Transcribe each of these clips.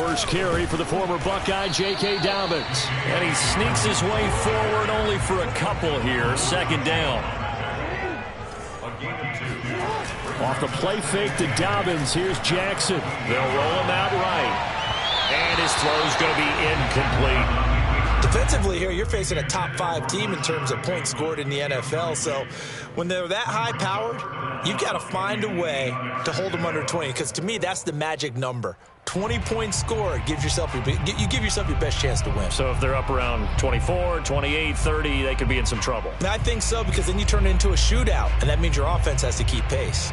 first carry for the former Buckeye, J.K. Dobbins. And he sneaks his way forward only for a couple here. Second down. Off the play fake to Dobbins, here's Jackson. They'll roll him out right. And his throw's going to be incomplete. Defensively here, you're facing a top-5 team in terms of points scored in the NFL. So when they're that high-powered, you've got to find a way to hold them under 20. Because to me, that's the magic number. 20 points scored gives yourself you give yourself your best chance to win. So if they're up around 24, 28, 30, they could be in some trouble. I think so, because then you turn it into a shootout, and that means your offense has to keep pace.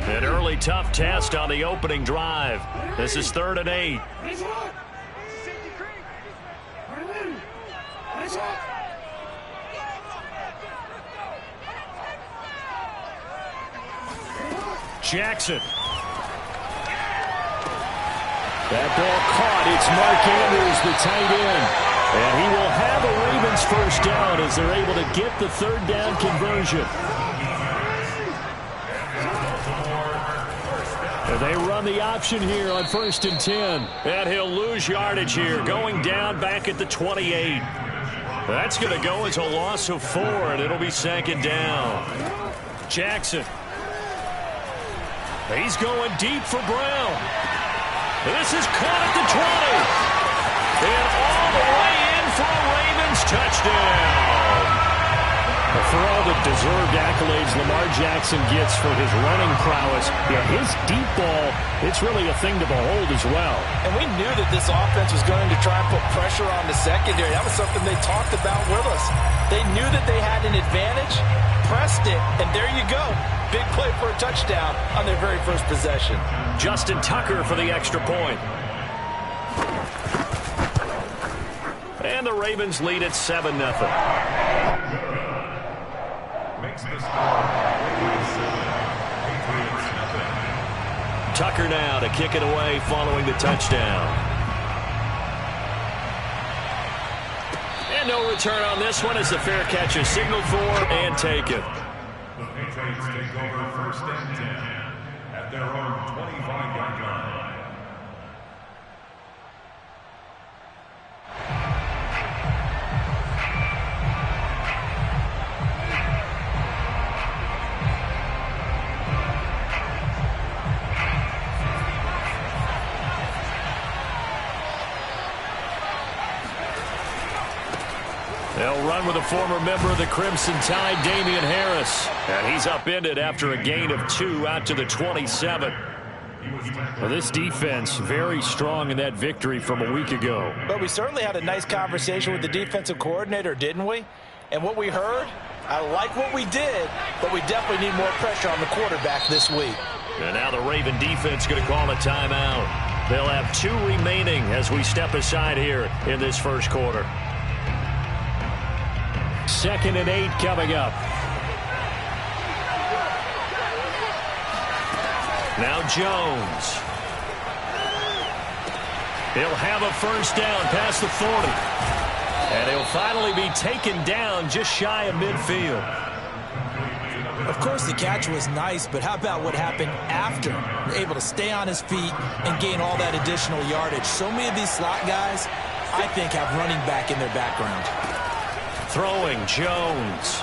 An early tough test on the opening drive. This is 3rd and 8. Jackson. That ball caught. It's Mark Andrews, the tight end. And he will have a Ravens first down as they're able to get the 3rd down conversion. And they run the option here on 1st and 10. And he'll lose yardage here, going down back at the 28. That's going to go as a loss of 4, and it'll be 2nd down. Jackson. He's going deep for Brown. This is caught at the 20. And all the way in for a Ravens touchdown. For all the deserved accolades Lamar Jackson gets for his running prowess, his deep ball, it's really a thing to behold as well. And we knew that this offense was going to try and put pressure on the secondary. That was something they talked about with us. They knew that they had an advantage, pressed it, and there you go. Big play for a touchdown on their very first possession. Justin Tucker for the extra point. And the Ravens lead at 7-0. Tucker now to kick it away following the touchdown. And no return on this one as the fair catch is signaled for and taken. The Patriots take over 1st and 10 at their own 25-yard line. They'll run with a former member of the Crimson Tide, Damian Harris. And he's upended after a gain of 2 out to the 27. Well, this defense very strong in that victory from a week ago. But we certainly had a nice conversation with the defensive coordinator, didn't we? And what we heard, I like what we did, but we definitely need more pressure on the quarterback this week. And now the Raven defense going to call a timeout. They'll have 2 remaining as we step aside here in this first quarter. 2nd and 8 coming up. Now Jones. He'll have a first down past the 40. And he'll finally be taken down just shy of midfield. Of course, the catch was nice, but how about what happened after? Able to stay on his feet and gain all that additional yardage. So many of these slot guys, I think, have running back in their background. Throwing, Jones.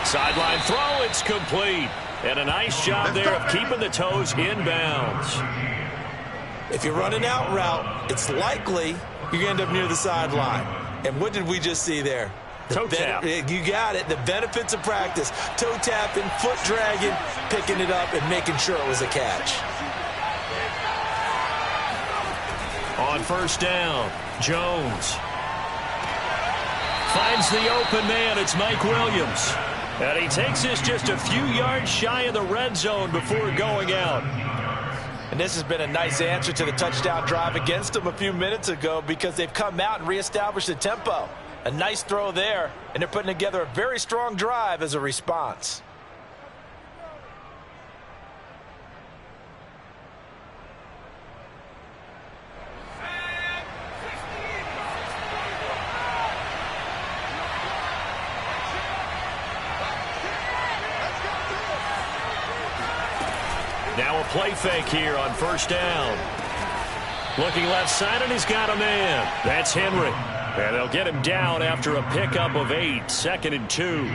Sideline throw, it's complete. And a nice job there of keeping the toes inbounds. If you're running out route, it's likely you're going to end up near the sideline. And what did we just see there? Toe tap. You got it. The benefits of practice. Toe tapping, foot dragging, picking it up, and making sure it was a catch. On first down, Jones. Finds the open man. It's Mike Williams. And he takes this just a few yards shy of the red zone before going out. And this has been a nice answer to the touchdown drive against them a few minutes ago because they've come out and reestablished the tempo. A nice throw there, and they're putting together a very strong drive as a response. Now a play fake here on first down. Looking left side, and he's got a man. That's Henry. And they'll get him down after a pickup of 8, 2nd and 2.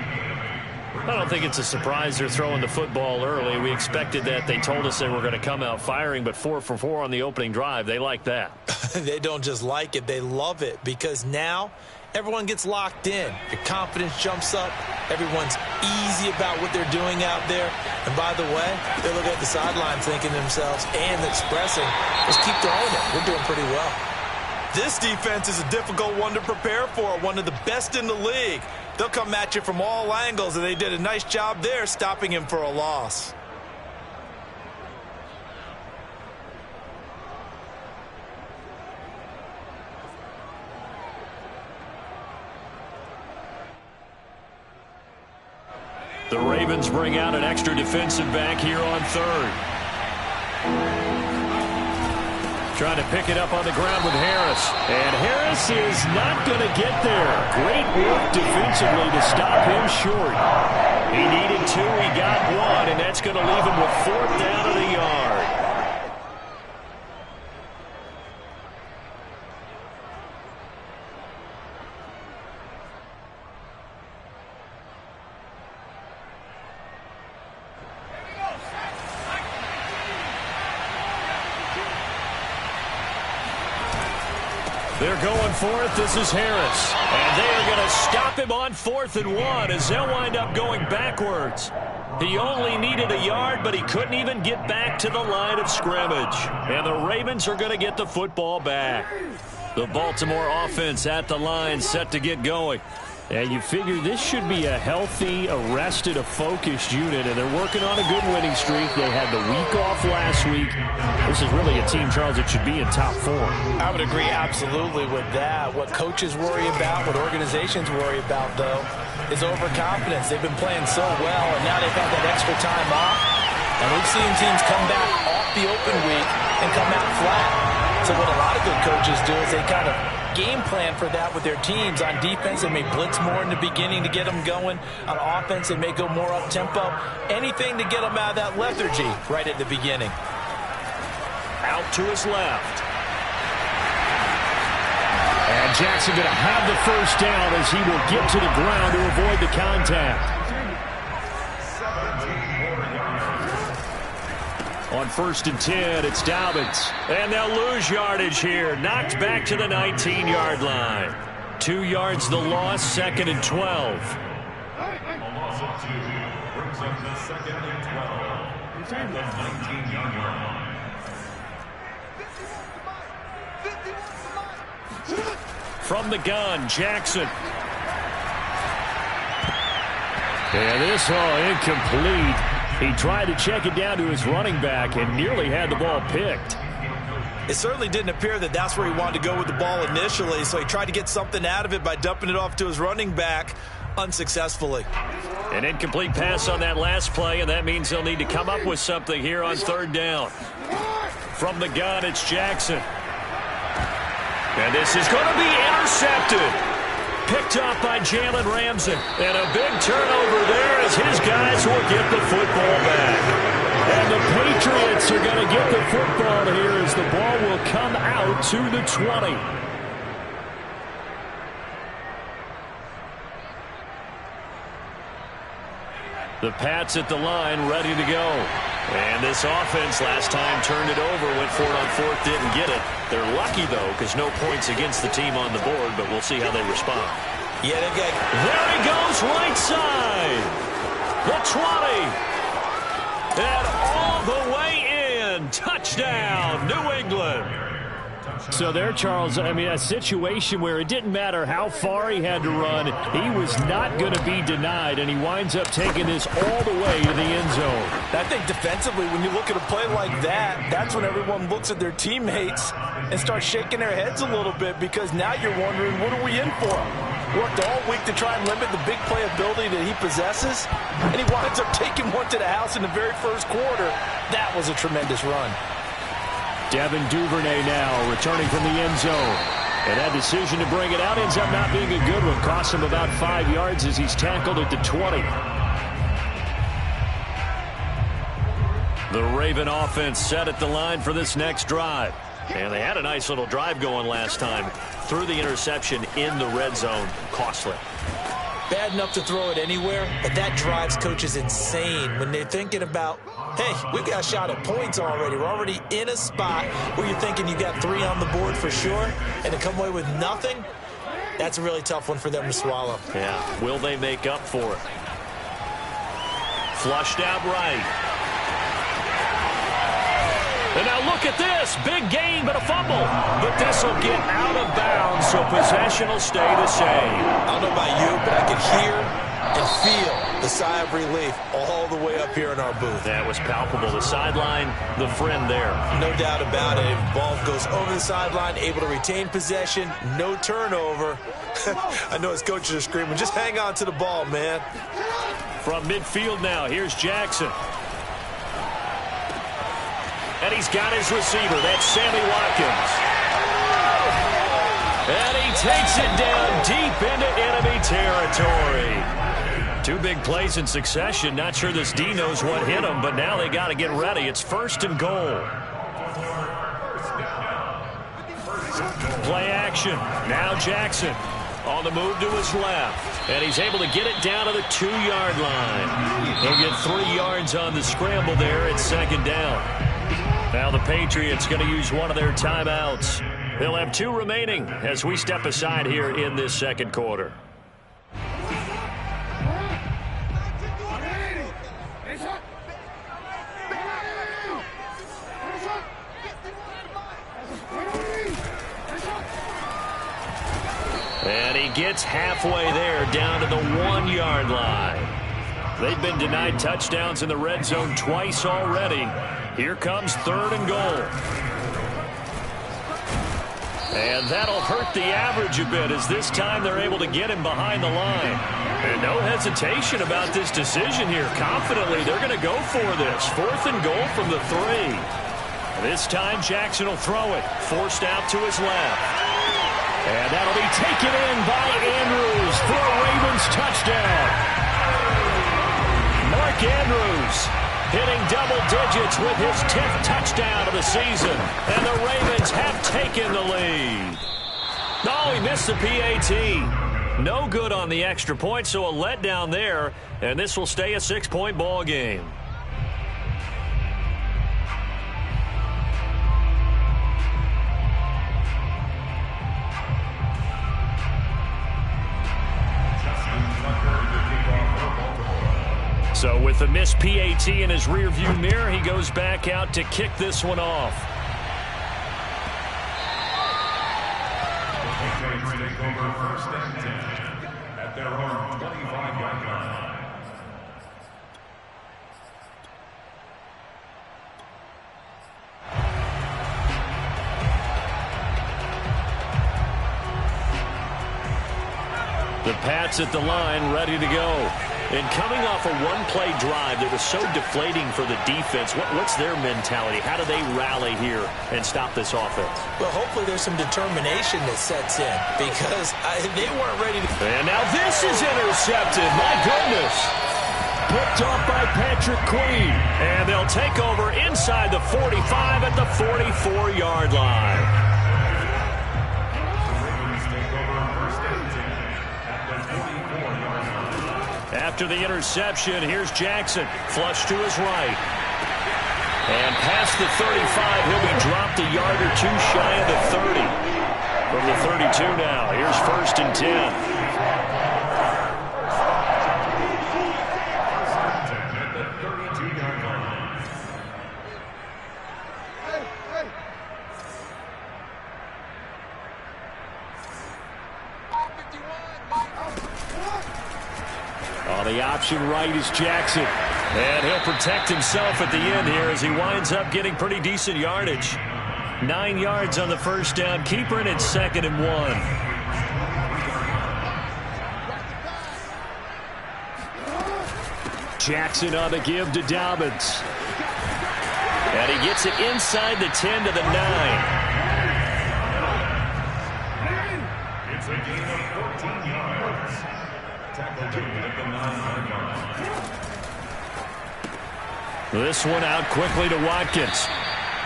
I don't think it's a surprise they're throwing the football early. We expected that. They told us they were going to come out firing, but 4 for 4 on the opening drive. They like that. They don't just like it. They love it because now everyone gets locked in. Your confidence jumps up. Everyone's easy about what they're doing out there. And by the way, they're looking at the sideline thinking to themselves and expressing, let's keep throwing it. We're doing pretty well. This defense is a difficult one to prepare for, one of the best in the league. They'll come at you from all angles, and they did a nice job there stopping him for a loss. The Ravens bring out an extra defensive back here on third. Trying to pick it up on the ground with Harris. And Harris is not going to get there. Great work defensively to stop him short. He needed 2, he got 1, and that's going to leave him with 4th down of the yard. They're going for it. This is Harris. And they are going to stop him on 4th and 1 as they'll wind up going backwards. He only needed a yard, but he couldn't even get back to the line of scrimmage. And the Ravens are going to get the football back. The Baltimore offense at the line set to get going. And you figure this should be a healthy, arrested, a focused unit, and they're working on a good winning streak. They had the week off last week. This is really a team, Charles, that should be in top 4. I would agree absolutely with that. What coaches worry about, what organizations worry about, though, is overconfidence. They've been playing so well, and now they've had that extra time off. And we've seen teams come back off the open week and come out flat. So what a lot of good coaches do is they kind of game plan for that with their teams. On defense, they may blitz more in the beginning to get them going. On offense, they may go more up-tempo. Anything to get them out of that lethargy right at the beginning. Out to his left. And Jackson going to have the first down as he will get to the ground to avoid the contact. On 1st and 10, it's Dobbins. And they'll lose yardage here. Knocked back to the 19-yard line. 2 yards the loss, 2nd and 12. A loss of 2 brings up the 2nd and 12 at the 19-yard line. From the gun, Jackson. And this incomplete. He tried to check it down to his running back and nearly had the ball picked. It certainly didn't appear that that's where he wanted to go with the ball initially, so he tried to get something out of it by dumping it off to his running back unsuccessfully. An incomplete pass on that last play, and that means they'll need to come up with something here on 3rd down. From the gun, it's Jackson. And this is going to be intercepted. Picked up by Jalen Ramsey. And a big turnover there as his guys will get the football back. And the Patriots are going to get the football here as the ball will come out to the 20. The Pats at the line ready to go. And this offense last time turned it over, went for it on 4th, didn't get it. They're lucky, though, because no points against the team on the board, but we'll see how they respond. Yeah, they've got... There he goes, right side. The 20. And all the way in. Touchdown, New England. So there, Charles, I mean, a situation where it didn't matter how far he had to run. He was not going to be denied, and he winds up taking this all the way to the end zone. I think defensively, when you look at a play like that, that's when everyone looks at their teammates and starts shaking their heads a little bit because now you're wondering, what are we in for? Worked all week to try and limit the big play ability that he possesses, and he winds up taking one to the house in the very first quarter. That was a tremendous run. Devin Duvernay now returning from the end zone. And that decision to bring it out ends up not being a good one. Costs him about 5 yards as he's tackled at the 20. The Raven offense set at the line for this next drive. And they had a nice little drive going last time. Threw the interception in the red zone. Costly. Bad enough to throw it anywhere, but that drives coaches insane when they're thinking about, hey, we've got a shot at points already. We're already in a spot where you're thinking you got 3 on the board for sure, and to come away with nothing, that's a really tough one for them to swallow. Yeah, will they make up for it? Flushed out right. And now look at this. Big gain, but a fumble. But this will get out of bounds, so possession will stay the same. I don't know about you, but I can hear and feel the sigh of relief all the way up here in our booth. That was palpable. The sideline, the friend there. No doubt about it. Ball goes over the sideline, able to retain possession, no turnover. I know his coaches are screaming, just hang on to the ball, man. From midfield now, here's Jackson. And he's got his receiver. That's Sammy Watkins. And he takes it down deep into enemy territory. 2 big plays in succession. Not sure this D knows what hit him, but now they got to get ready. It's 1st and goal. Play action. Now Jackson on the move to his left. And he's able to get it down to the 2-yard line. He'll get 3 yards on the scramble there at 2nd down. Now the Patriots going to use one of their timeouts. They'll have 2 remaining as we step aside here in this 2nd quarter. And he gets halfway there down to the 1-yard line. They've been denied touchdowns in the red zone twice already. Here comes 3rd and goal. And that'll hurt the average a bit as this time they're able to get him behind the line. And no hesitation about this decision here. Confidently, they're going to go for this. 4th and goal from the 3. This time Jackson will throw it. Forced out to his left. And that'll be taken in by Andrews for a Ravens touchdown. Mark Andrews hitting double digits with his 10th touchdown of the season. And the Ravens have taken the lead. Oh, he missed the PAT. No good on the extra point, so a letdown there. And this will stay a 6-point ball game. So with the missed PAT in his rearview mirror, he goes back out to kick this one off. Patriots take over 1st and 10 at their own 25-yard line. The Pats at the line, ready to go. And coming off a 1-play drive that was so deflating for the defense, what's their mentality? How do they rally here and stop this offense? Well, hopefully there's some determination that sets in because they weren't ready to. And now this is intercepted. My goodness. Picked off by Patrick Queen. And they'll take over inside the 45 at the 44-yard line. After the interception, here's Jackson. Flush to his right. And past the 35, he'll be dropped a yard or 2 shy of the 30. From the 32 now, here's 1st and 10. The option right is Jackson. And he'll protect himself at the end here as he winds up getting pretty decent yardage. 9 yards on the 1st down. Keeper, and it's 2nd and 1. Jackson on the give to Dobbins. And he gets it inside the 10 to the 9. It's a gain of 14 yards. Tackle at the 9-yard line. This one out quickly to Watkins.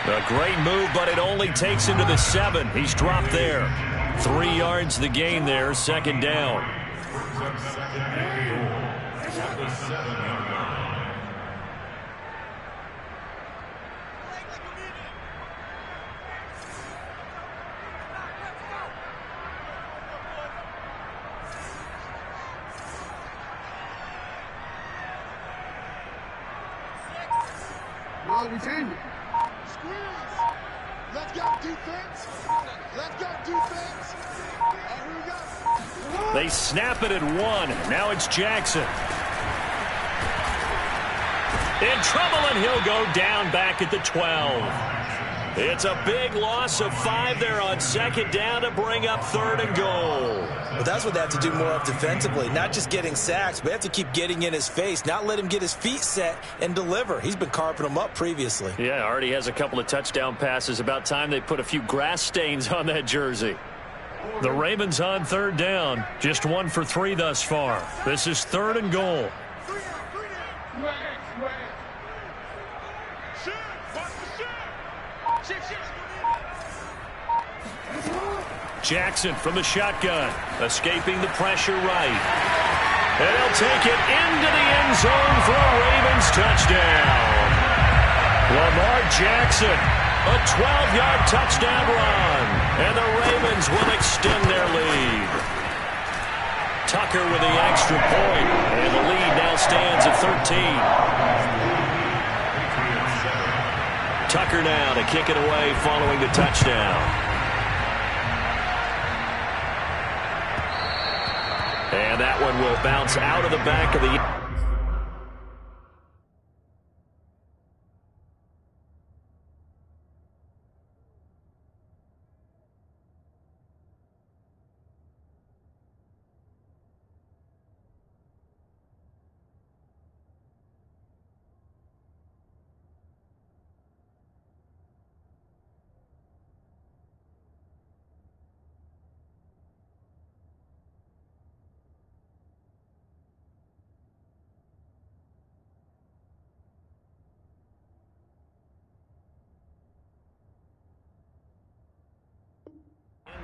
A great move, but it only takes him to the 7. He's dropped there. 3 yards the gain there, second down. We change it. Squeeze. Let's go defense. Let's go defense. And here we go. They snap it at 1. Now it's Jackson. In trouble, and he'll go down back at the 12. It's a big loss of 5 there on second down to bring up 3rd and goal. Well, that's what they have to do more of defensively. Not just getting sacks, but they have to keep getting in his face, not let him get his feet set and deliver. He's been carping them up previously. Yeah, already has a couple of touchdown passes. About time they put a few grass stains on that jersey. The Ravens on 3rd down. Just 1 for 3 thus far. This is 3rd and goal. Jackson from the shotgun, escaping the pressure right. And he'll take it into the end zone for a Ravens touchdown. Lamar Jackson, a 12-yard touchdown run. And the Ravens will extend their lead. Tucker with the extra point. And the lead now stands at 13. Tucker now to kick it away following the touchdown. And that one will bounce out of the back of the...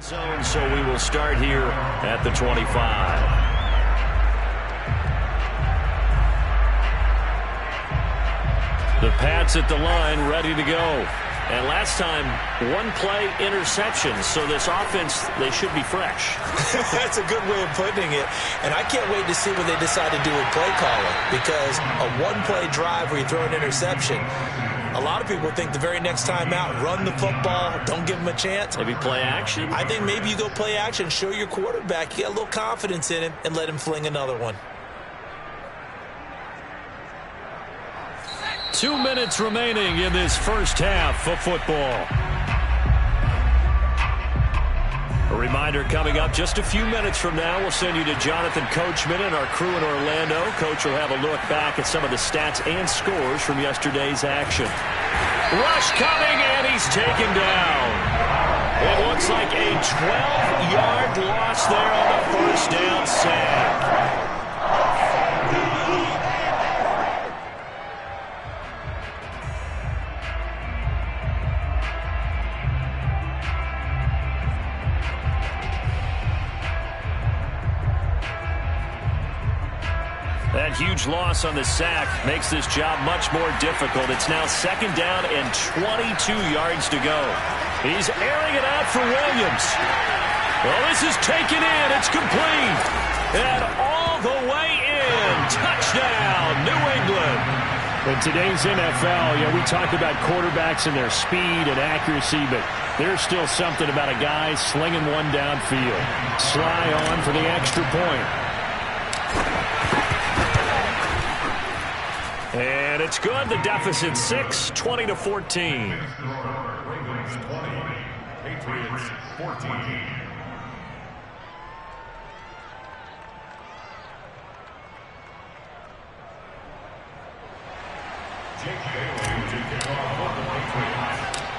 zone, so we will start here at the 25. The Pats at the line, ready to go. And last time, 1-play interception, so this offense, they should be fresh. That's a good way of putting it. And I can't wait to see what they decide to do with play calling, because a 1-play drive where you throw an interception, a lot of people think the very next time out, run the football, don't give him a chance. Maybe play action? I think maybe you go play action, show your quarterback, you get a little confidence in him, and let him fling another one. 2 minutes remaining in this first half of football. A reminder coming up just a few minutes from now. We'll send you to Jonathan Coachman and our crew in Orlando. Coach will have a look back at some of the stats and scores from yesterday's action. Rush coming, and he's taken down. It looks like a 12-yard loss there on the first down sack. That huge loss on the sack makes this job much more difficult. It's now second down and 22 yards to go. He's airing it out for Williams. Well, this is taken in. It's complete. And all the way in. Touchdown, New England. In today's NFL, we talk about quarterbacks and their speed and accuracy, but there's still something about a guy slinging one downfield. Sly on for the extra point. And it's good. The deficit 6, 20-14. Ravens 20, Patriots 14.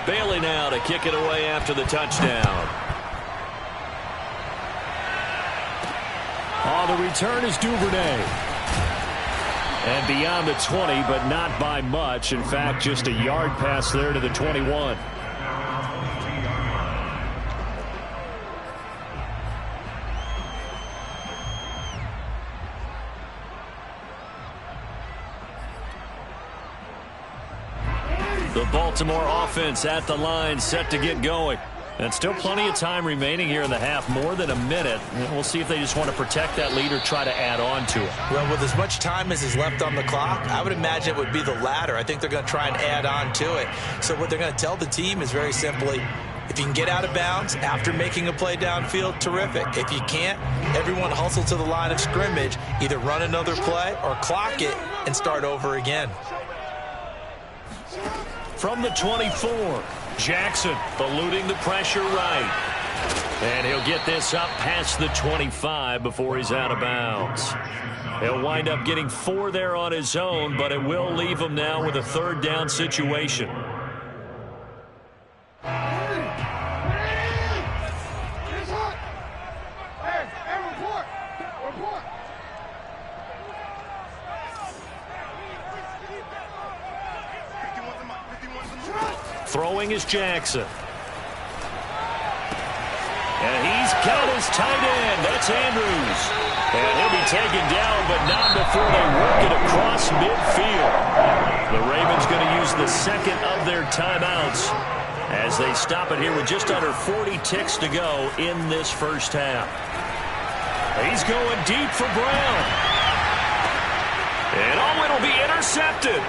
Bailey now to kick it away after the touchdown. The return is Duvernay. And beyond the 20, but not by much. In fact, just a yard pass there to the 21. The Baltimore offense at the line, set to get going. And still plenty of time remaining here in the half, more than a minute. We'll see if they just want to protect that lead or try to add on to it. Well, with as much time as is left on the clock, I would imagine it would be the latter. I think they're going to try and add on to it. So what they're going to tell the team is very simply, if you can get out of bounds after making a play downfield, terrific. If you can't, everyone hustle to the line of scrimmage, either run another play or clock it and start over again. From the 24, Jackson eluding the pressure right. And he'll get this up past the 25 before he's out of bounds. He'll wind up getting 4 there on his own, but it will leave him now with a third down situation. Throwing is Jackson. And he's got his tight end. That's Andrews. And he'll be taken down, but not before they work it across midfield. The Ravens going to use the second of their timeouts as they stop it here with just under 40 ticks to go in this first half. He's going deep for Brown. And it'll be intercepted.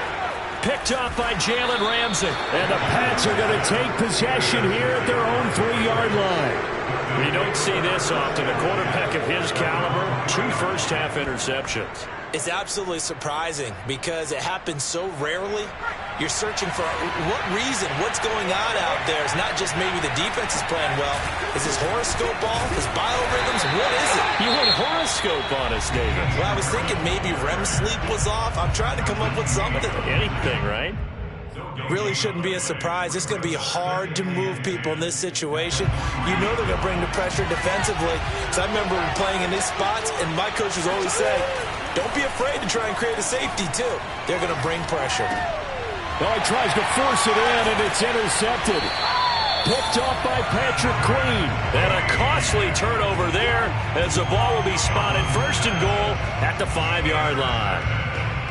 Picked off by Jalen Ramsey. And the Pats are going to take possession here at their own 3-yard line. You don't see this often. A quarterback of his caliber, 2 first-half interceptions. It's absolutely surprising because it happens so rarely. You're searching for what reason, what's going on out there. It's not just maybe the defense is playing well. Is his horoscope off? His biorhythms? What is it? You want horoscope on us, David? Well, I was thinking maybe REM sleep was off. I'm trying to come up with something. Anything, right? Really shouldn't be a surprise. It's going to be hard to move people in this situation. You know they're going to bring the pressure defensively. So I remember playing in these spots, and my coaches always say, don't be afraid to try and create a safety, too. They're going to bring pressure. Oh, he tries to force it in, and it's intercepted. Picked off by Patrick Queen. And a costly turnover there as the ball will be spotted first and goal at the 5-yard line.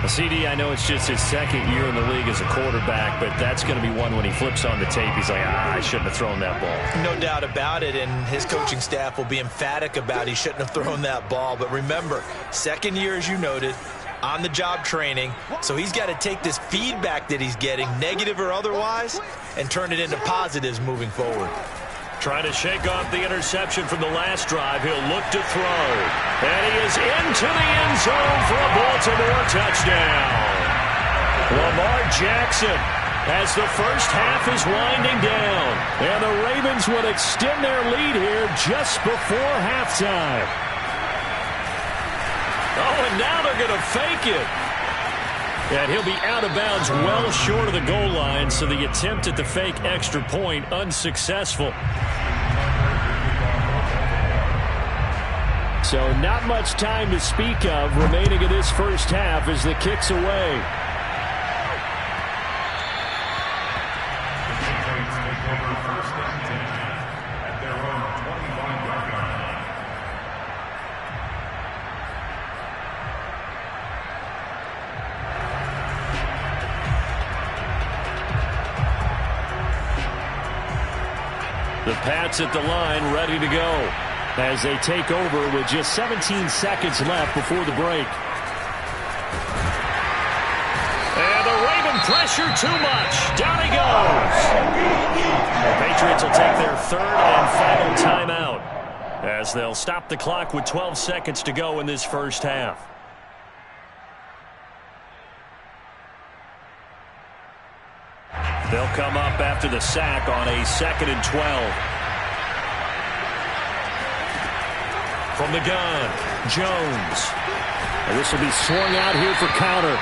CD, I know it's just his second year in the league as a quarterback, but that's going to be one when he flips on the tape. He's like, I shouldn't have thrown that ball. No doubt about it, and his coaching staff will be emphatic about he shouldn't have thrown that ball. But remember, second year, as you noted, on-the-job training, so he's got to take this feedback that he's getting, negative or otherwise, and turn it into positives moving forward. Trying to shake off the interception from the last drive. He'll look to throw. And he is into the end zone for a Baltimore touchdown. Lamar Jackson, as the first half is winding down. And the Ravens would extend their lead here just before halftime. Oh, and now they're going to fake it. And he'll be out of bounds well short of the goal line, so the attempt at the fake extra point unsuccessful. So not much time to speak of remaining in this first half as the kick's away. The Pats at the line ready to go as they take over with just 17 seconds left before the break. And the Raven pressure too much. Down he goes. The Patriots will take their third and final timeout as they'll stop the clock with 12 seconds to go in this first half. They'll come up after the sack on a 2nd and 12. From the gun, Jones. And this will be swung out here for counter.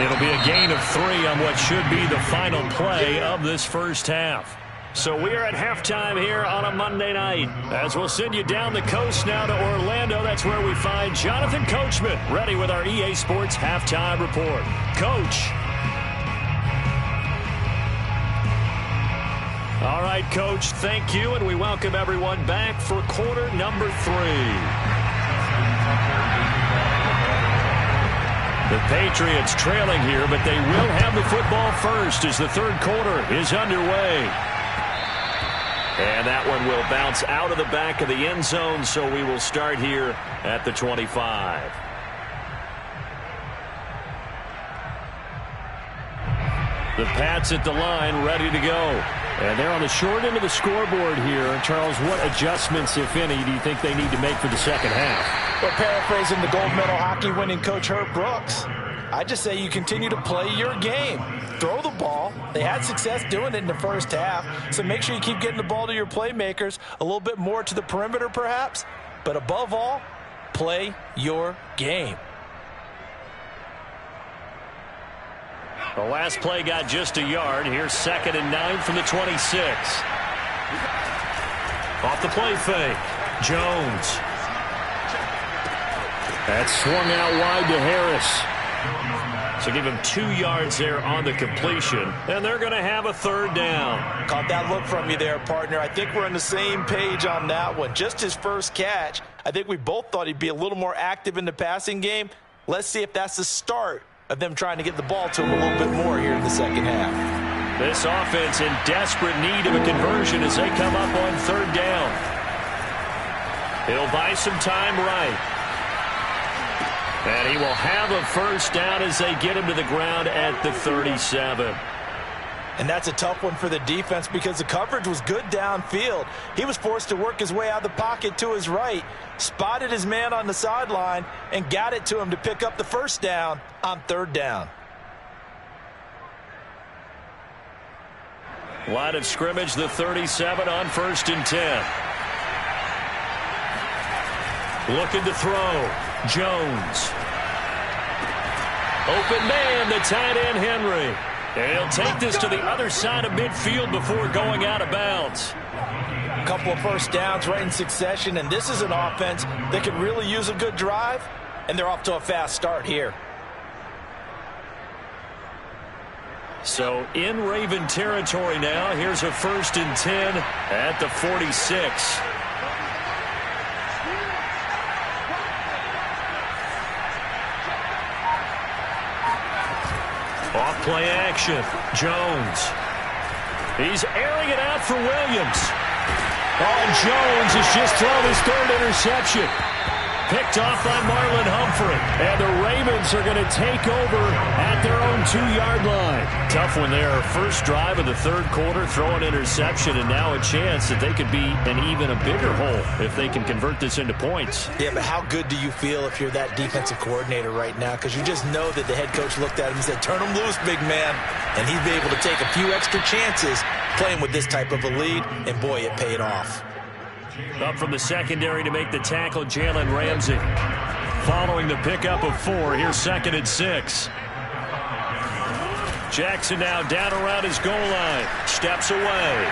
It'll be a gain of 3 on what should be the final play of this first half. So we are at halftime here on a Monday night. As we'll send you down the coast now to Orlando, that's where we find Jonathan Coachman, ready with our EA Sports Halftime Report. Coach. All right, Coach, thank you, and we welcome everyone back for quarter number 3. The Patriots trailing here, but they will have the football first as the third quarter is underway. And that one will bounce out of the back of the end zone, so we will start here at the 25. The Pats at the line, ready to go. And they're on the short end of the scoreboard here. Charles, what adjustments, if any, do you think they need to make for the second half? Well, paraphrasing the gold medal hockey winning coach Herb Brooks, I just say you continue to play your game. Throw the ball. They had success doing it in the first half, so make sure you keep getting the ball to your playmakers, a little bit more to the perimeter perhaps, but above all, play your game. The last play got just a yard. Here's 2nd and 9 from the 26. Off the play fake. Jones. That swung out wide to Harris. So give him 2 yards there on the completion, and they're going to have a third down. Caught that look from you there, partner. I think we're on the same page on that one. Just his first catch. I think we both thought he'd be a little more active in the passing game. Let's see if that's the start of them trying to get the ball to him a little bit more here in the second half. This offense in desperate need of a conversion as they come up on third down. It'll buy some time right. And he will have a first down as they get him to the ground at the 37. And that's a tough one for the defense because the coverage was good downfield. He was forced to work his way out of the pocket to his right, spotted his man on the sideline, and got it to him to pick up the first down on third down. Line of scrimmage, the 37 on 1st and 10. Looking to throw. Jones. Open man, the tight end Henry. And he'll take this to the other side of midfield before going out of bounds. A couple of first downs right in succession, and this is an offense that could really use a good drive, and they're off to a fast start here. So in Raven territory now. Here's a 1st and 10 at the 46. Off play action. Jones. He's airing it out for Williams. Oh, and Jones has just thrown his 3rd interception. Picked off by Marlon Humphrey. And the Ravens are going to take over at their own 2-yard line. Tough one there. First drive of the third quarter, throw an interception, and now a chance that they could be in even a bigger hole if they can convert this into points. Yeah, but how good do you feel if you're that defensive coordinator right now? Because you just know that the head coach looked at him and said, turn him loose, big man. And he'd be able to take a few extra chances playing with this type of a lead, and boy, it paid off. Up from the secondary to make the tackle, Jalen Ramsey. Following the pickup of 4, here's 2nd and 6. Jackson now down around his goal line. Steps away.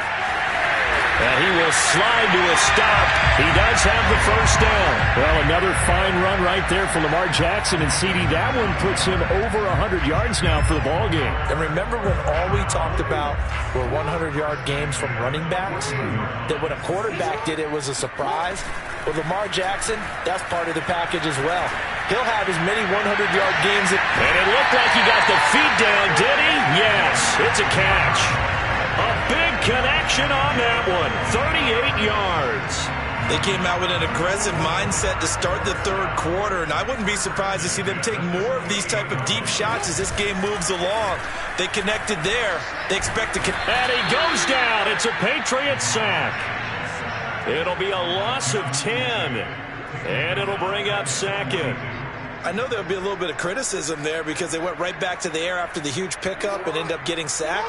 And he will slide to a stop. He does have the first down. Well, another fine run right there from Lamar Jackson and CD. That one puts him over 100 yards now for the ball game. And remember when all we talked about were 100-yard games from running backs? That when a quarterback did it was a surprise? Well, Lamar Jackson, that's part of the package as well. He'll have as many 100-yard games. And it looked like he got the feet down, did he? Yes, it's a catch. A big connection on that one. 38 yards. They came out with an aggressive mindset to start the third quarter, and I wouldn't be surprised to see them take more of these type of deep shots as this game moves along. They connected there. They expect to connect. And he goes down. It's a Patriots sack. It'll be a loss of 10, and it'll bring up 2nd. I know there'll be a little bit of criticism there because they went right back to the air after the huge pickup and end up getting sacked.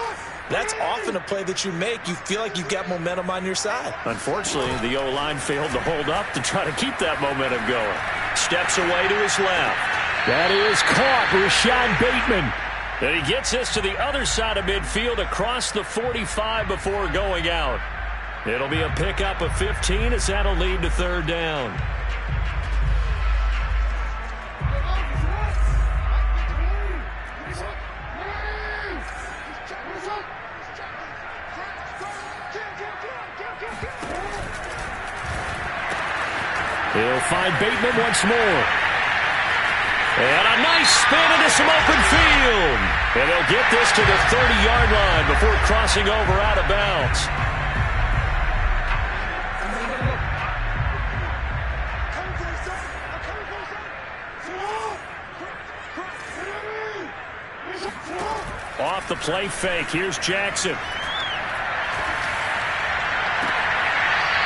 That's often a play that you make. You feel like you've got momentum on your side. Unfortunately, the O-line failed to hold up to try to keep that momentum going. Steps away to his left. That is caught. Rashad Bateman. And he gets this to the other side of midfield across the 45 before going out. It'll be a pickup of 15 as that'll lead to third down. He'll find Bateman once more. And a nice spin into some open field. And they'll get this to the 30-yard line before crossing over out of bounds. Off the play fake. Here's Jackson.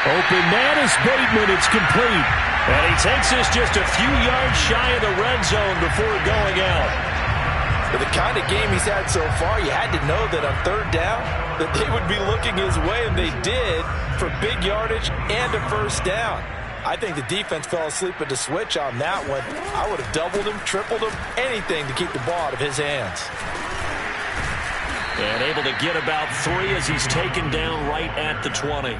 Open man is Bateman. It's complete. And he takes this just a few yards shy of the red zone before going out. For the kind of game he's had so far, you had to know that on third down that they would be looking his way, and they did, for big yardage and a first down. I think the defense fell asleep at the switch on that one. I would have doubled him, tripled him, anything to keep the ball out of his hands. And able to get about 3 as he's taken down right at the 20.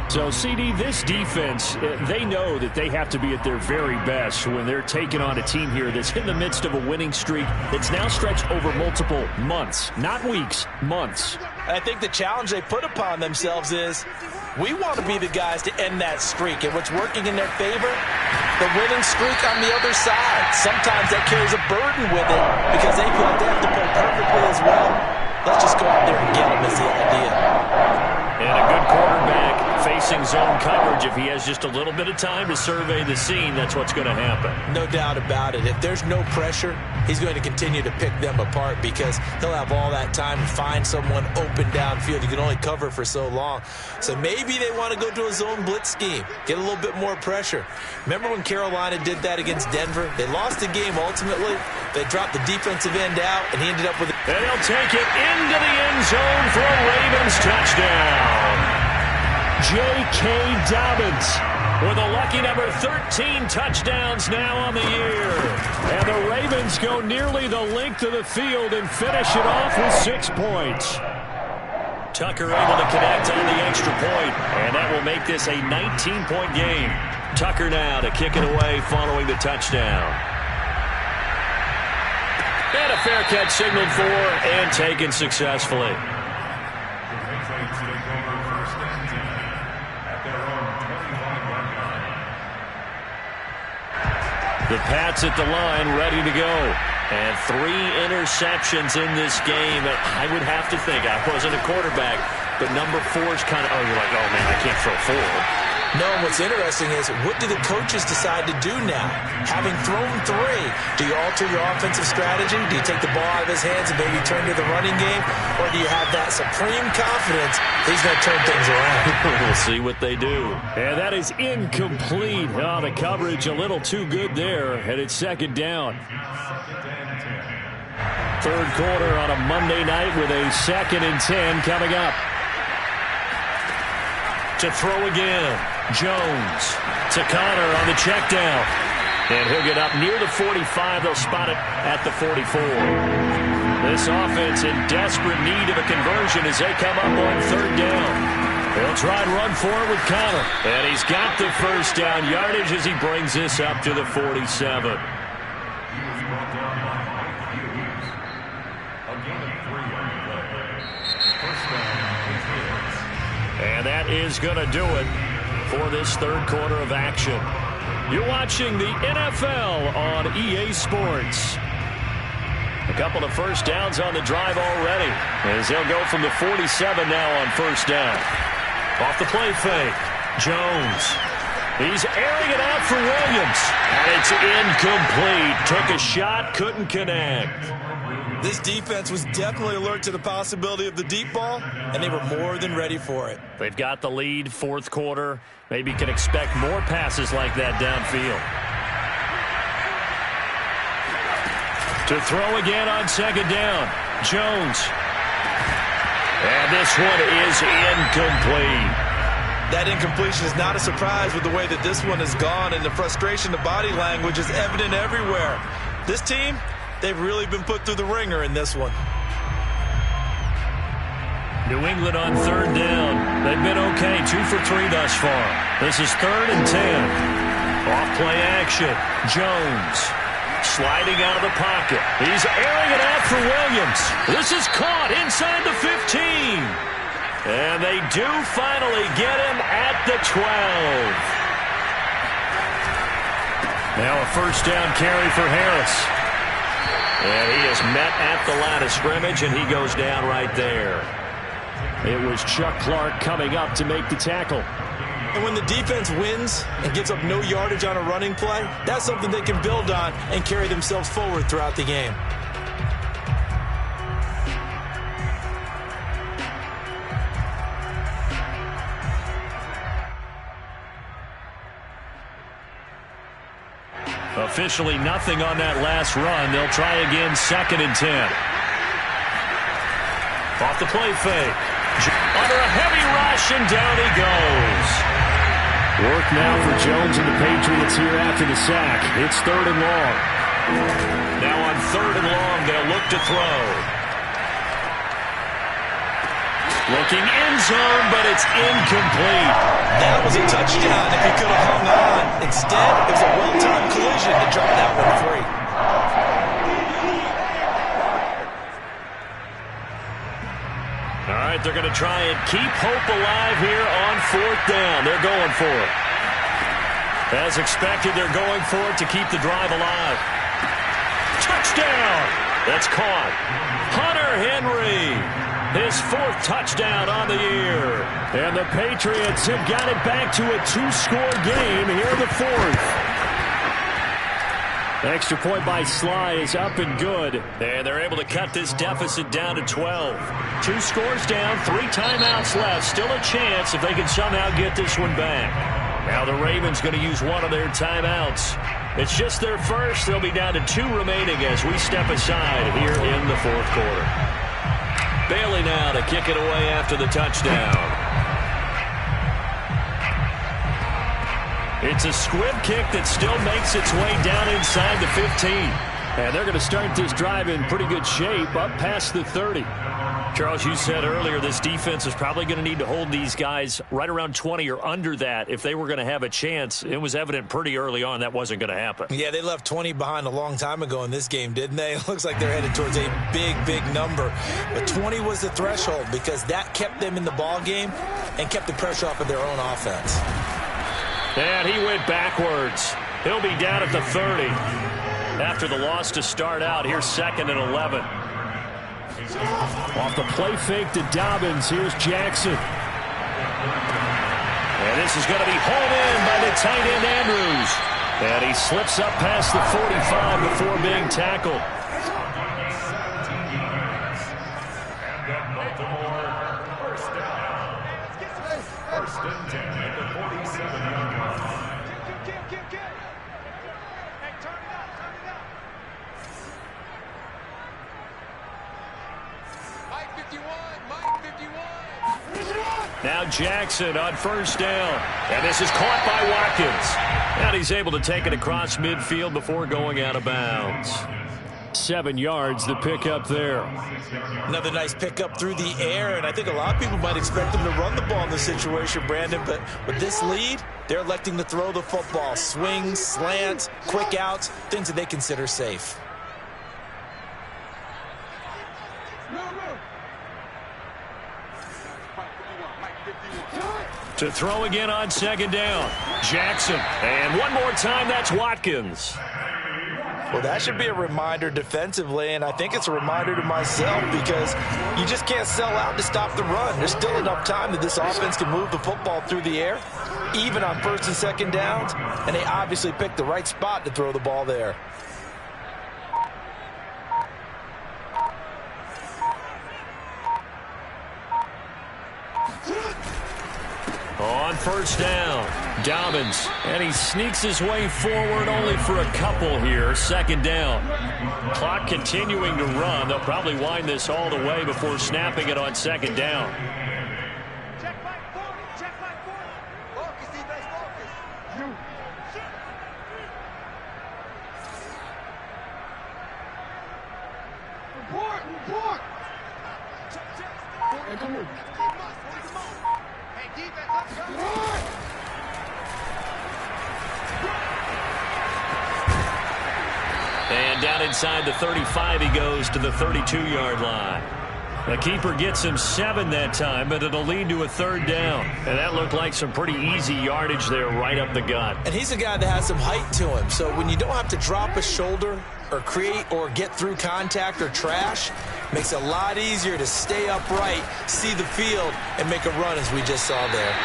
So, CD, this defense, they know that they have to be at their very best when they're taking on a team here that's in the midst of a winning streak that's now stretched over multiple months, not weeks, months. I think the challenge they put upon themselves is we want to be the guys to end that streak. And what's working in their favor? The winning streak on the other side. Sometimes that carries a burden with it because they feel like they have to play perfectly as well. Let's just go out there and get them is the idea. And a good quarterback facing zone coverage. If he has just a little bit of time to survey the scene, that's what's going to happen. No doubt about it. If there's no pressure, he's going to continue to pick them apart because he'll have all that time to find someone open downfield. You can only cover for so long. So maybe they want to go to a zone blitz scheme, get a little bit more pressure. Remember when Carolina did that against Denver? They lost the game ultimately. They dropped the defensive end out, and he ended up with it. And he'll take it into the end zone for a Ravens touchdown. J.K. Dobbins with a lucky number 13 touchdowns now on the year. And the Ravens go nearly the length of the field and finish it off with 6 points. Tucker able to connect on the extra point, and that will make this a 19-point game. Tucker now to kick it away following the touchdown. And a fair catch signaled for and taken successfully. The Pats at the line, ready to go. And 3 interceptions in this game. I would have to think, I wasn't a quarterback, but number 4 is kind of, you're like, oh, man, I can't throw 4. No, what's interesting is, what do the coaches decide to do now? Having thrown 3, do you alter your offensive strategy? Do you take the ball out of his hands and maybe turn to the running game? Or do you have that supreme confidence he's going to turn things around? We'll see what they do. And that is incomplete. Oh, the coverage a little too good there, and it's second down. Third quarter on a Monday night with a 2nd and 10 coming up. To throw again. Jones to Connor on the check down. And he'll get up near the 45. They'll spot it at the 44. This offense in desperate need of a conversion as they come up on third down. They'll try and run for it with Connor. And he's got the first down yardage as he brings this up to the 47. And that is going to do it for this third quarter of action. You're watching the NFL on EA Sports. A couple of first downs on the drive already, as they'll go from the 47 now on first down. Off the play fake, Jones. He's airing it out for Williams. And it's incomplete. Took a shot, couldn't connect. This defense was definitely alert to the possibility of the deep ball, and they were more than ready for it. They've got the lead, fourth quarter. Maybe can expect more passes like that downfield. To throw again on second down, Jones. And this one is incomplete. That incompletion is not a surprise with the way that this one has gone, and the frustration, the body language is evident everywhere. This team, They've really been put through the ringer in this one. New England on third down. They've been okay, 2 for 3 thus far. This is 3rd and 10. Off play action. Jones sliding out of the pocket. He's airing it out for Williams. This is caught inside the 15. And they do finally get him at the 12. Now a first down carry for Harris. And he is met at the line of scrimmage, and he goes down right there. It was Chuck Clark coming up to make the tackle. And when the defense wins and gives up no yardage on a running play, that's something they can build on and carry themselves forward throughout the game. Officially nothing on that last run. They'll try again, 2nd and 10. Off the play fake. Under a heavy rush, and down he goes. Work now for Jones and the Patriots here after the sack. It's 3rd and long. Now on 3rd and long, they'll look to throw. Looking end zone, but it's incomplete. That was a touchdown if he could have hung on. Instead, it was a well-timed collision to drop that one free. All right, they're going to try and keep hope alive here on 4th down. They're going for it. As expected, they're going for it to keep the drive alive. Touchdown! That's caught. Hunter Henry, his 4th touchdown on the year. And the Patriots have got it back to a 2-score game here in the 4th. Extra point by Sly is up and good. And they're able to cut this deficit down to 12. 2 scores down, 3 timeouts left. Still a chance if they can somehow get this one back. Now the Ravens going to use one of their timeouts. It's just their first. They'll be down to 2 remaining as we step aside here in the 4th quarter. Bailey now to kick it away after the touchdown. It's a squib kick that still makes its way down inside the 15. And they're going to start this drive in pretty good shape up past the 30. Charles, you said earlier this defense is probably going to need to hold these guys right around 20 or under that if they were going to have a chance. It was evident pretty early on that wasn't going to happen. Yeah, they left 20 behind a long time ago in this game, didn't they? It looks like they're headed towards a big, big number. But 20 was the threshold because that kept them in the ball game and kept the pressure off of their own offense. And he went backwards. He'll be down at the 30. After the loss to start out, here's 2nd and 11. Off the play fake to Dobbins, here's Jackson. And this is going to be hauled in by the tight end Andrews. And he slips up past the 45 before being tackled. First and 10 at the 47-yard line. Now Jackson on first down. And this is caught by Watkins. And he's able to take it across midfield before going out of bounds. 7 yards, the pickup there. Another nice pickup through the air, and I think a lot of people might expect them to run the ball in this situation, Brandon, but with this lead, they're electing to throw the football. Swings, slants, quick outs, things that they consider safe. To throw again on 2nd down. Jackson. And one more time, that's Watkins. Well, that should be a reminder defensively, and I think it's a reminder to myself because you just can't sell out to stop the run. There's still enough time that this offense can move the football through the air, even on 1st and 2nd downs, and they obviously picked the right spot to throw the ball there. On first down, Dobbins, and he sneaks his way forward only for a couple here. 2nd down. Clock continuing to run. They'll probably wind this all the way before snapping it on 2nd down. Check back 40. Check back 40. Focus, defense, focus. And down inside the 35, he goes to the 32-yard line. The keeper gets him 7 that time, but it'll lead to a 3rd down. And that looked like some pretty easy yardage there right up the gut. And he's a guy that has some height to him. So when you don't have to drop a shoulder or create or get through contact or trash, makes it a lot easier to stay upright, see the field, and make a run as we just saw there.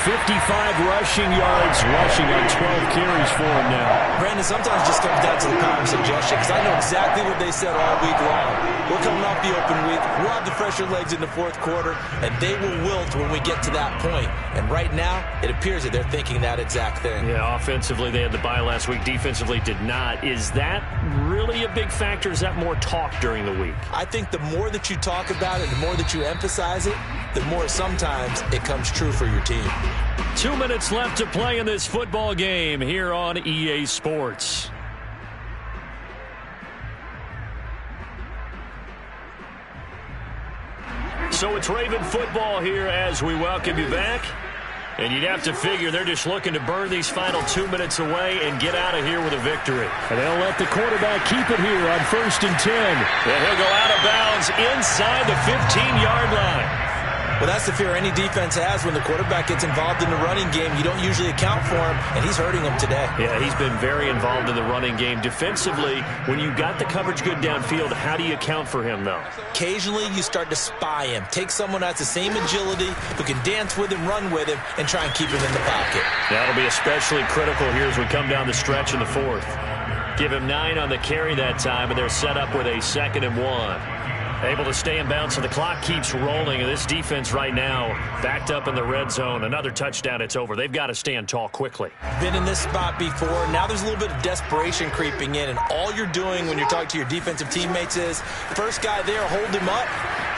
55 rushing yards, rushing on 12 carries for him now. Brandon, sometimes it just comes down to the power of suggestion, because I know exactly what they said all week long. We're coming off the open week. We'll have the fresher legs in the 4th quarter, and they will wilt when we get to that point. And right now, it appears that they're thinking that exact thing. Yeah, offensively, they had the bye last week. Defensively, did not. Is that really a big factor? Is that more talk during the week? I think the more that you talk about it, the more that you emphasize it, the more sometimes it comes true for your team. 2 minutes left to play in this football game here on EA Sports. So it's Raven football here as we welcome you back. And you'd have to figure they're just looking to burn these final 2 minutes away and get out of here with a victory. And they'll let the quarterback keep it here on 1st and 10. And he'll go out of bounds inside the 15-yard line. Well, that's the fear any defense has when the quarterback gets involved in the running game. You don't usually account for him, and he's hurting them today. Yeah, he's been very involved in the running game. Defensively, when you got the coverage good downfield, how do you account for him, though? Occasionally, you start to spy him. Take someone who has the same agility, who can dance with him, run with him, and try and keep him in the pocket. That'll be especially critical here as we come down the stretch in the 4th. Give him 9 on the carry that time, and they're set up with a 2nd and 1. Able to stay in bounds, so the clock keeps rolling. And this defense right now backed up in the red zone. Another touchdown, it's over. They've got to stand tall quickly. Been in this spot before. Now there's a little bit of desperation creeping in. And all you're doing when you're talking to your defensive teammates is, first guy there, hold him up.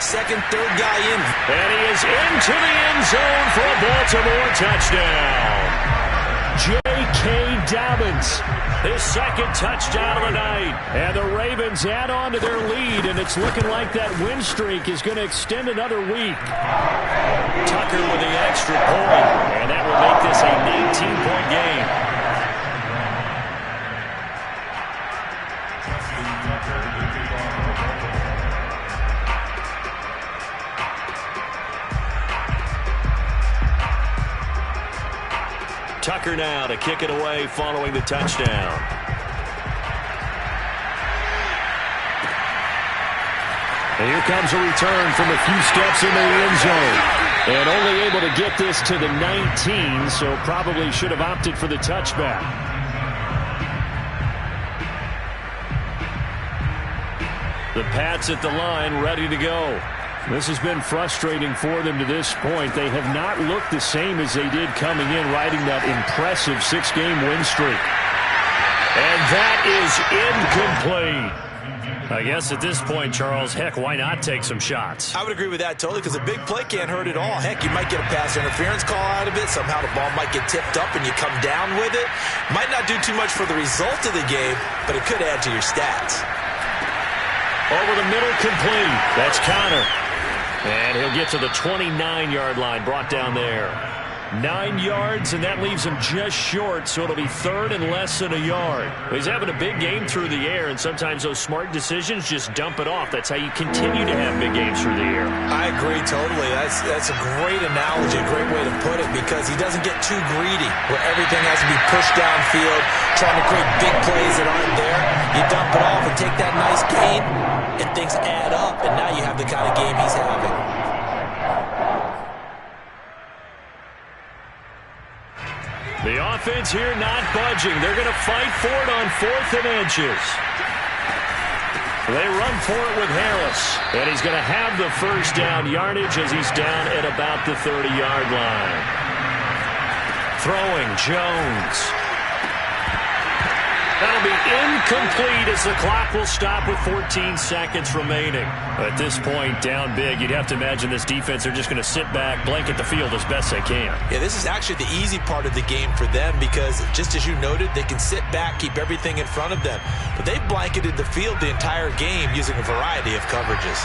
Second, third guy in. And he is into the end zone for a Baltimore touchdown. J.K. Dobbins, his 2nd touchdown of the night. And the Ravens add on to their lead, and it's looking like that win streak is going to extend another week. Tucker with the extra point, and that will make this a 19-point game. Tucker now to kick it away following the touchdown. And here comes a return from a few steps into the end zone. And only able to get this to the 19, so probably should have opted for the touchback. The Pats at the line ready to go. This has been frustrating for them to this point. They have not looked the same as they did coming in, riding that impressive 6-game win streak. And that is incomplete. I guess at this point, Charles, heck, why not take some shots? I would agree with that totally, because a big play can't hurt at all. Heck, you might get a pass interference call out of it. Somehow the ball might get tipped up and you come down with it. Might not do too much for the result of the game, but it could add to your stats. Over the middle, complete. That's Connor. And he'll get to the 29-yard line, brought down there. 9 yards, and that leaves him just short, so it'll be 3rd and less than a yard. He's having a big game through the air, and sometimes those smart decisions just dump it off. That's how you continue to have big games through the air. I agree totally. That's a great analogy, a great way to put it, because he doesn't get too greedy where everything has to be pushed downfield, trying to create big plays that aren't there. You dump it off and take that nice gain, and things add up, and now you have the kind of game he's having. The offense here not budging. They're going to fight for it on 4th and inches. They run for it with Harris. And he's going to have the first down yardage as he's down at about the 30-yard line. Throwing, Jones. That'll be incomplete as the clock will stop with 14 seconds remaining. At this point, down big, you'd have to imagine this defense are just going to sit back, blanket the field as best they can. Yeah, this is actually the easy part of the game for them because, just as you noted, they can sit back, keep everything in front of them. But they blanketed the field the entire game using a variety of coverages.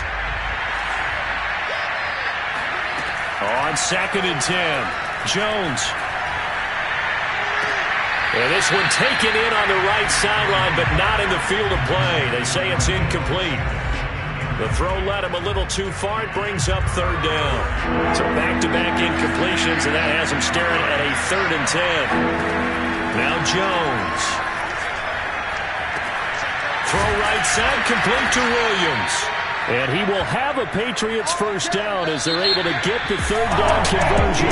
on 2nd and 10. Jones. And this one taken in on the right sideline, but not in the field of play. They say it's incomplete. The throw led him a little too far. It brings up 3rd down. So back-to-back incompletions, and that has him staring at a 3rd and 10. Now Jones. Throw right side, complete to Williams. And he will have a Patriots first down as they're able to get the 3rd down conversion.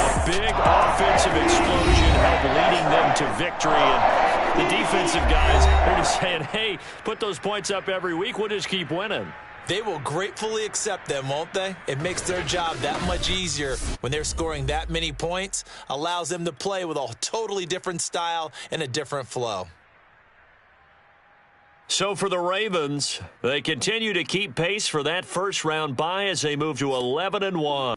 A big offensive explosion helped leading them to victory. And the defensive guys are just saying, hey, put those points up every week. We'll just keep winning. They will gratefully accept them, won't they? It makes their job that much easier when they're scoring that many points. Allows them to play with a totally different style and a different flow. So for the Ravens, they continue to keep pace for that first-round bye as they move to 11-1.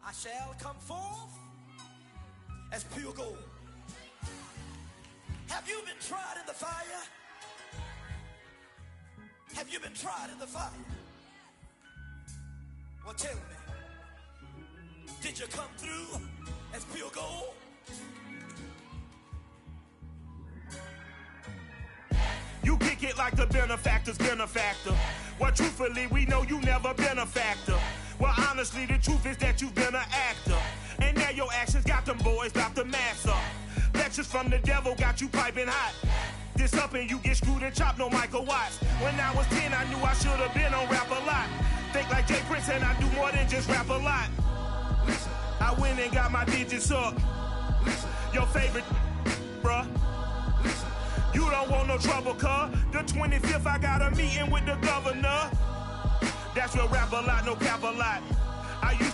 I shall come forth as pure gold. Have you been tried in the fire? Have you been tried in the fire? Well, tell me, did you come through as pure gold? You kick it like the benefactor's benefactor. Well, truthfully, we know you never been a factor. Well, honestly, the truth is that you've been an actor. And now your actions got them boys about to mass up. Lectures from the devil got you piping hot. This up and you get screwed and chopped, no Michael Watts. When I was 10, I knew I should have been on Rap a Lot. Think like Jay Prince and I do more than just rap a lot. I went and got my digits up. Your favorite, bruh. You don't want no trouble, cuz. The 25th, I got a meeting with the governor. That's real rap a lot, no cap a lot. I used to